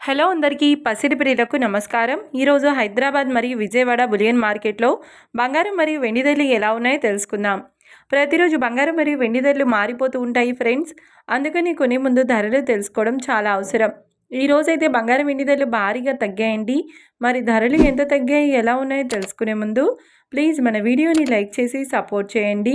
Hello అందరికీ పసిడి ప్రియులకు నమస్కారం. ఈరోజు హైదరాబాద్ మరియు విజయవాడ బులియన్ మార్కెట్లో బంగారం మరియు వెండి ధరలు ఎలా ఉన్నాయో తెలుసుకుందాం. ప్రతిరోజు బంగారం మరియు వెండి ధరలు మారిపోతూ ఉంటాయి ఫ్రెండ్స్. అందుకని కొనే ముందు ధరలు తెలుసుకోవడం చాలా అవసరం. ఈరోజైతే బంగారం వెండి ధరలు భారీగా తగ్గాయండి. మరి ధరలు ఎంత తగ్గాయి, ఎలా ఉన్నాయో తెలుసుకునే ముందు ప్లీజ్ మన వీడియోని లైక్ చేసి సపోర్ట్ చేయండి.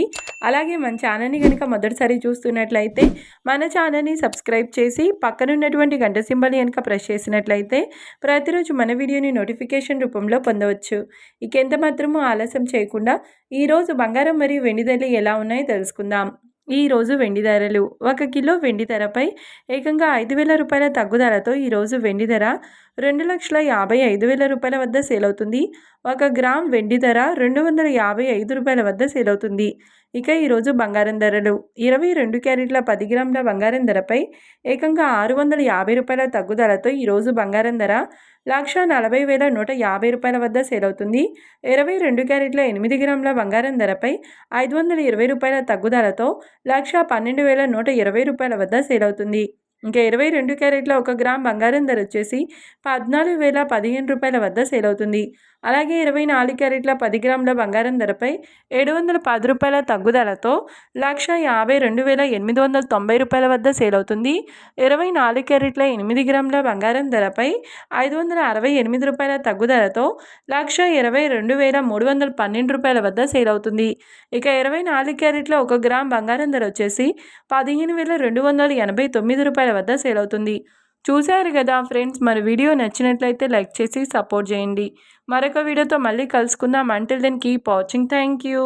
అలాగే మన ఛానల్ని కనుక మొదటిసారి చూస్తున్నట్లయితే మన ఛానల్ని సబ్స్క్రైబ్ చేసి పక్కనున్నటువంటి గంట సింబల్ కనుక ప్రెస్ చేసినట్లయితే ప్రతిరోజు మన వీడియోని నోటిఫికేషన్ రూపంలో పొందవచ్చు. ఇక ఎంత మాత్రమూ ఆలస్యం చేయకుండా ఈరోజు బంగారం మరియు వెండి ధరలు ఎలా ఉన్నాయో తెలుసుకుందాం. ఈరోజు వెండి ధరలు, 1 కిలో వెండి ధరపై ఏకంగా 5,000 రూపాయల తగ్గుదలతో ఈరోజు వెండి ధర 2,55,000 రూపాయల వద్ద సేల్ అవుతుంది. 1 గ్రామ్ వెండి ధర 255 రూపాయల వద్ద సేల్ అవుతుంది. ఇక ఈరోజు బంగారం ధరలు, 22 క్యారెట్ల 10 గ్రాముల బంగారం ధరపై ఏకంగా 650 రూపాయల తగ్గుదలతో ఈరోజు బంగారం ధర 1,40,150 రూపాయల వద్ద సేల్ అవుతుంది. 22 క్యారెట్ల 8 గ్రాముల బంగారం ధరపై 520 రూపాయల తగ్గుదలతో 1,12,120 రూపాయల వద్ద సేల్ అవుతుంది. ఇంకా 22 క్యారెట్ల 1 గ్రామ్ బంగారం ధర వచ్చేసి 14,015 రూపాయల వద్ద సేల్ అవుతుంది. అలాగే 24 క్యారెట్ల 10 గ్రాముల బంగారం ధరపై 710 రూపాయల తగ్గుదలతో 1,52,890 రూపాయల వద్ద సేల్ అవుతుంది. 24 క్యారెట్ల 8 గ్రాముల బంగారం ధరపై 568 రూపాయల తగ్గుదలతో 1,22,312 రూపాయల వద్ద సేల్ అవుతుంది. ఇక 24 క్యారెట్ల 1 గ్రామ్ బంగారం ధర వచ్చేసి 15,289 రూపాయల వద్ద సేల్ అవుతుంది. చూశారు కదా ఫ్రెండ్స్, మరి వీడియో నచ్చినట్లయితే లైక్ చేసి సపోర్ట్ చేయండి. మరొక వీడియోతో మళ్ళీ కలుసుకుందాం. Until then keep watching. Thank you.